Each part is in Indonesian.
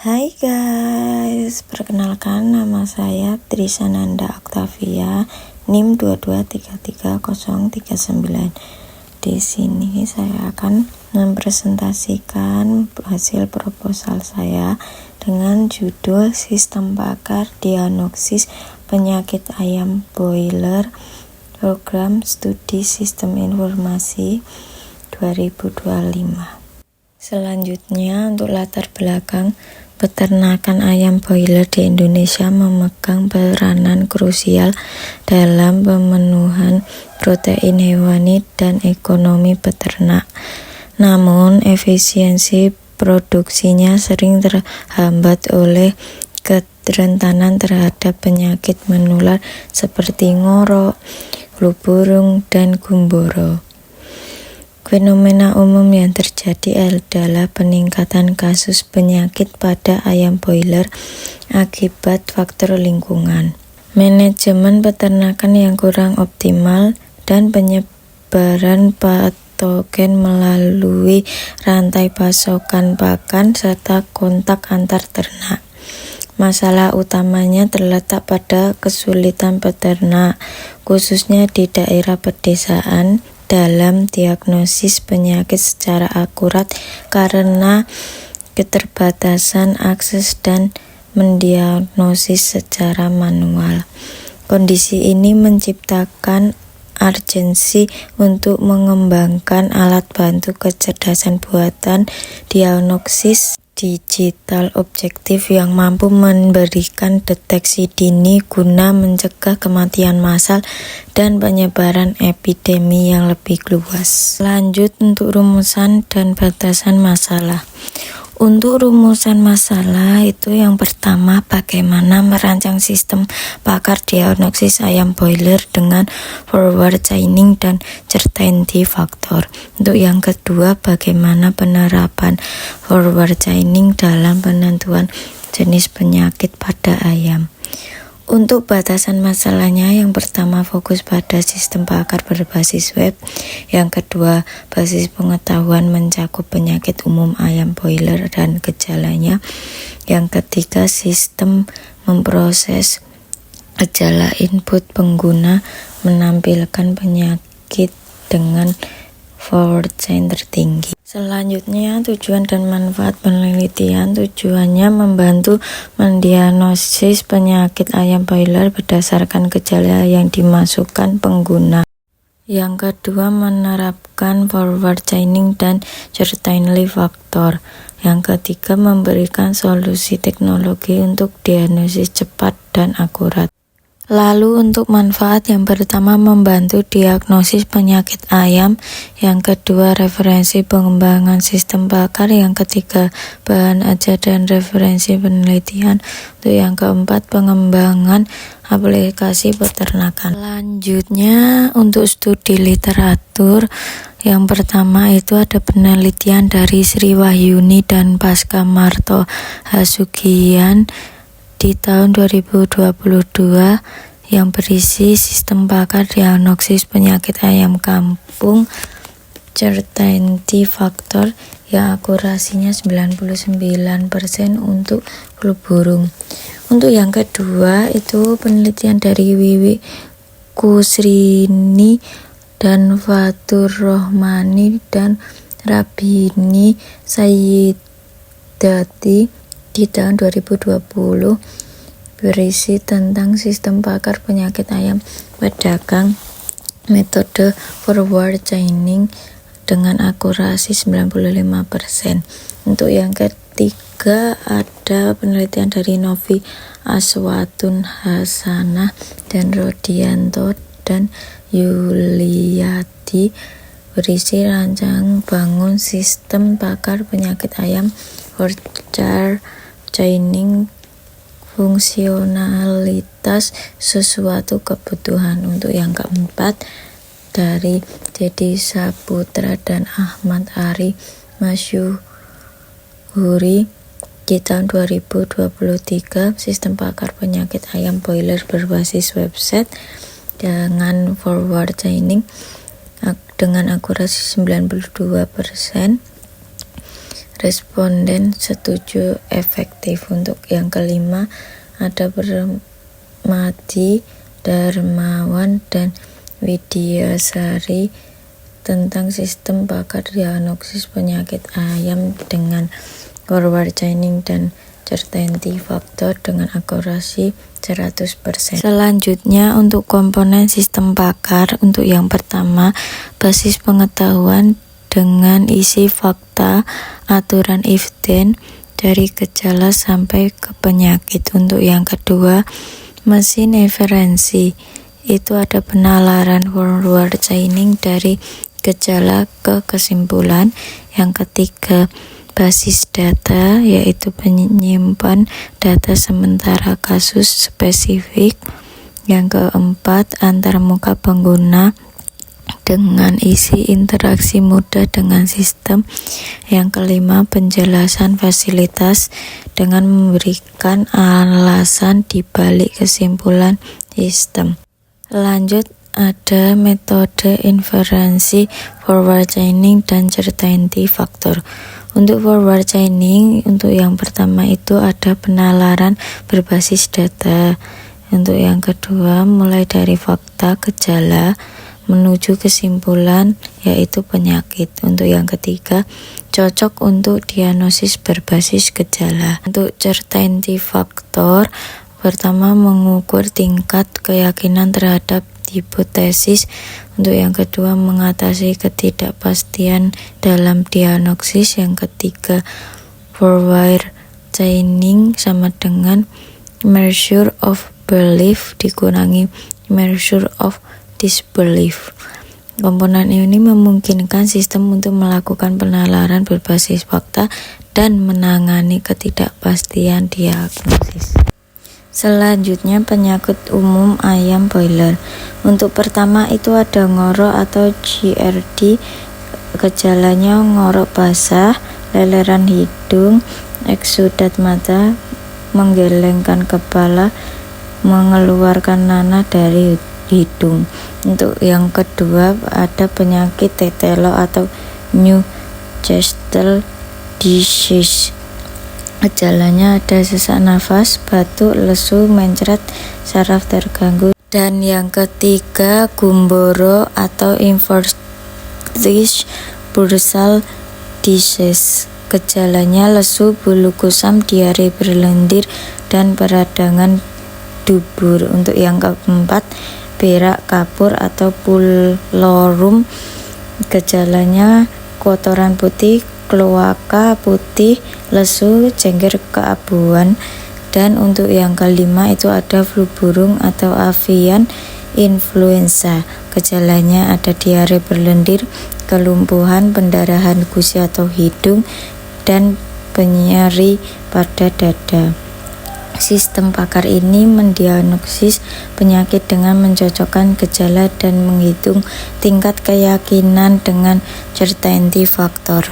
Hai guys, perkenalkan nama saya Trisananda Octavia, NIM 2233039. Di sini saya akan mempresentasikan hasil proposal saya dengan judul Sistem Pakar Diagnosis Penyakit Ayam Boiler Program Studi Sistem Informasi 2025. Selanjutnya, untuk latar belakang, peternakan ayam boiler di Indonesia memegang peranan krusial dalam pemenuhan protein hewani dan ekonomi peternak. Namun, efisiensi produksinya sering terhambat oleh kerentanan terhadap penyakit menular seperti ngorok, flu burung, dan gumboro. Fenomena umum yang terjadi adalah peningkatan kasus penyakit pada ayam boiler akibat faktor lingkungan, manajemen peternakan yang kurang optimal, dan penyebaran patogen melalui rantai pasokan pakan serta kontak antar ternak. Masalah utamanya terletak pada kesulitan peternak, khususnya di daerah pedesaan, dalam diagnosis penyakit secara akurat karena keterbatasan akses dan mendiagnosis secara manual. Kondisi ini menciptakan urgensi untuk mengembangkan alat bantu kecerdasan buatan diagnosis digital objektif yang mampu memberikan deteksi dini guna mencegah kematian massal dan penyebaran epidemi yang lebih luas. Lanjut untuk rumusan dan batasan masalah. Untuk rumusan masalah itu yang pertama, bagaimana merancang sistem pakar diagnosis ayam boiler dengan forward chaining dan certainty factor. Untuk yang kedua, bagaimana penerapan forward chaining dalam penentuan jenis penyakit pada ayam. Untuk batasan masalahnya, yang pertama fokus pada sistem pakar berbasis web, yang kedua basis pengetahuan mencakup penyakit umum ayam boiler dan gejalanya, yang ketiga sistem memproses gejala input pengguna menampilkan penyakit dengan forward chain tertinggi. Selanjutnya, tujuan dan manfaat penelitian. Tujuannya membantu mendiagnosis penyakit ayam boiler berdasarkan gejala yang dimasukkan pengguna. Yang kedua, menerapkan forward chaining dan certainty factor. Yang ketiga, memberikan solusi teknologi untuk diagnosis cepat dan akurat. Lalu untuk manfaat, yang pertama membantu diagnosis penyakit ayam, yang kedua referensi pengembangan sistem pakar, yang ketiga bahan ajar dan referensi penelitian, untuk yang keempat pengembangan aplikasi peternakan. Selanjutnya untuk studi literatur, yang pertama itu ada penelitian dari Sri Wahyuni dan Pasca Marto Hasugian di tahun 2022 yang berisi sistem pakar diagnosis penyakit ayam kampung certainty factor yang akurasinya 99% untuk flu burung. Untuk yang kedua itu penelitian dari Wiwi Kusrini dan Fatur Rohmani dan Rabini Sayyidati di tahun 2020 berisi tentang sistem pakar penyakit ayam pedagang, metode forward chaining dengan akurasi 95%. Untuk yang ketiga ada penelitian dari Novi Aswatun Hasanah dan Rodianto dan Yuliati berisi rancang bangun sistem pakar penyakit ayam forward chaining fungsionalitas sesuatu kebutuhan. Untuk yang keempat dari Dedi Saputra dan Ahmad Ari Masyuhuri di tahun 2023 sistem pakar penyakit ayam boiler berbasis website dengan forward chaining dengan akurasi 92%. responden setuju efektif. Untuk yang kelima ada Permadi Darmawan dan Widyasari tentang sistem pakar diagnosis penyakit ayam dengan forward chaining dan certainty factor dengan akurasi 100%. Selanjutnya untuk komponen sistem pakar, untuk yang pertama basis pengetahuan dengan isi fakta, aturan if then dari gejala sampai ke penyakit. Untuk yang kedua mesin inferensi, itu ada penalaran forward chaining dari gejala ke kesimpulan. Yang ketiga basis data, yaitu penyimpan data sementara kasus spesifik. Yang keempat antarmuka pengguna dengan isi interaksi mudah dengan sistem. Yang kelima penjelasan fasilitas dengan memberikan alasan di balik kesimpulan sistem. Lanjut ada metode inferensi, forward chaining dan certainty factor. Untuk forward chaining, untuk yang pertama itu ada penalaran berbasis data. Untuk yang kedua mulai dari fakta gejala menuju kesimpulan, yaitu penyakit. Untuk yang ketiga cocok untuk diagnosis berbasis gejala. Untuk certainty factor, pertama mengukur tingkat keyakinan terhadap hipotesis. Untuk yang kedua mengatasi ketidakpastian dalam diagnosis. Yang ketiga forward chaining sama dengan measure of belief dikurangi measure of disbelief. Komponen ini memungkinkan sistem untuk melakukan penalaran berbasis fakta dan menangani ketidakpastian diagnosis. Selanjutnya penyakit umum ayam broiler. Untuk pertama itu ada ngorok atau GRD. Gejalanya ngorok basah, leleran hidung, eksudat mata, menggelengkan kepala, mengeluarkan nanah dari hidung. Untuk yang kedua ada penyakit tetelo atau Newcastle disease. Gejalanya ada sesak nafas, batuk, lesu, mencret, saraf terganggu. Dan yang ketiga Gumboro atau invertis bursal disease. Gejalanya lesu, bulu kusam, diare berlendir, dan peradangan dubur. Untuk yang keempat berak kapur atau pullorum. Gejalanya kotoran putih, kloaka putih, lesu, jengger keabuan. Dan untuk yang kelima itu ada flu burung atau avian influenza. Gejalanya ada diare berlendir, kelumpuhan, pendarahan gusi atau hidung, dan nyeri pada dada. Sistem pakar ini mendiagnosis penyakit dengan mencocokkan gejala dan menghitung tingkat keyakinan dengan certainty factor.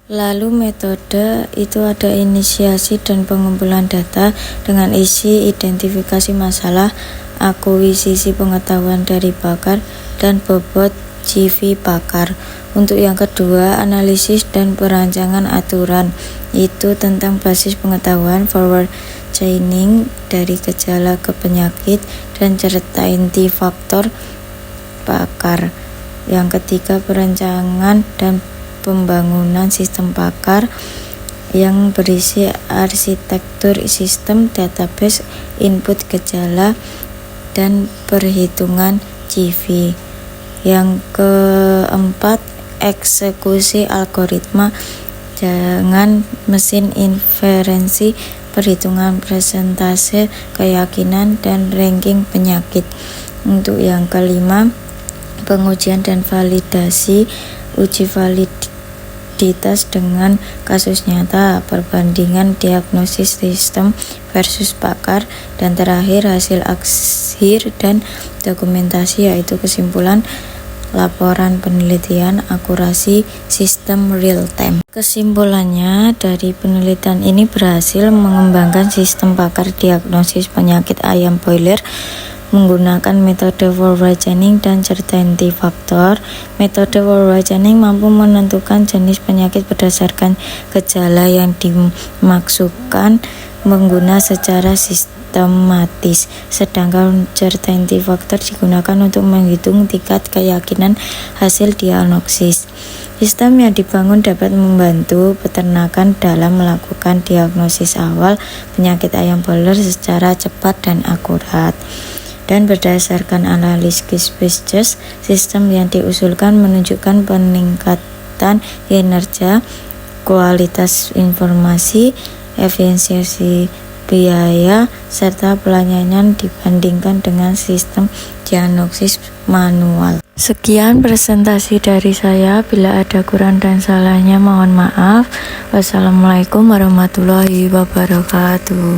Lalu metode itu ada inisiasi dan pengumpulan data dengan isi identifikasi masalah, akuisisi pengetahuan dari pakar, dan bobot CV pakar. Untuk yang kedua analisis dan perancangan aturan, itu tentang basis pengetahuan, forward chaining dari gejala ke penyakit, dan certainty factor pakar. Yang ketiga perancangan dan pembangunan sistem pakar yang berisi arsitektur sistem, database, input gejala, dan perhitungan CV. Yang keempat eksekusi algoritma dengan mesin inferensi, perhitungan persentase keyakinan, dan ranking penyakit. Untuk yang kelima pengujian dan validasi, uji validitas dengan kasus nyata, perbandingan diagnosis sistem versus pakar, dan terakhir hasil akhir dan dokumentasi, yaitu kesimpulan laporan penelitian akurasi sistem real time. Kesimpulannya dari penelitian ini berhasil mengembangkan sistem pakar diagnosis penyakit ayam broiler menggunakan metode forward chaining dan certainty factor. Metode forward chaining mampu menentukan jenis penyakit berdasarkan gejala yang dimaksudkan menggunakan secara sistematis, sedangkan certainty factor digunakan untuk menghitung tingkat keyakinan hasil diagnosis. Sistem yang dibangun dapat membantu peternakan dalam melakukan diagnosis awal penyakit ayam boiler secara cepat dan akurat. Dan berdasarkan analisis spesies, sistem yang diusulkan menunjukkan peningkatan kinerja, kualitas informasi, efisiensi biaya, serta pelayanan dibandingkan dengan sistem diagnosis manual. Sekian presentasi dari saya. Bila ada kurang dan salahnya mohon maaf. Wassalamualaikum warahmatullahi wabarakatuh.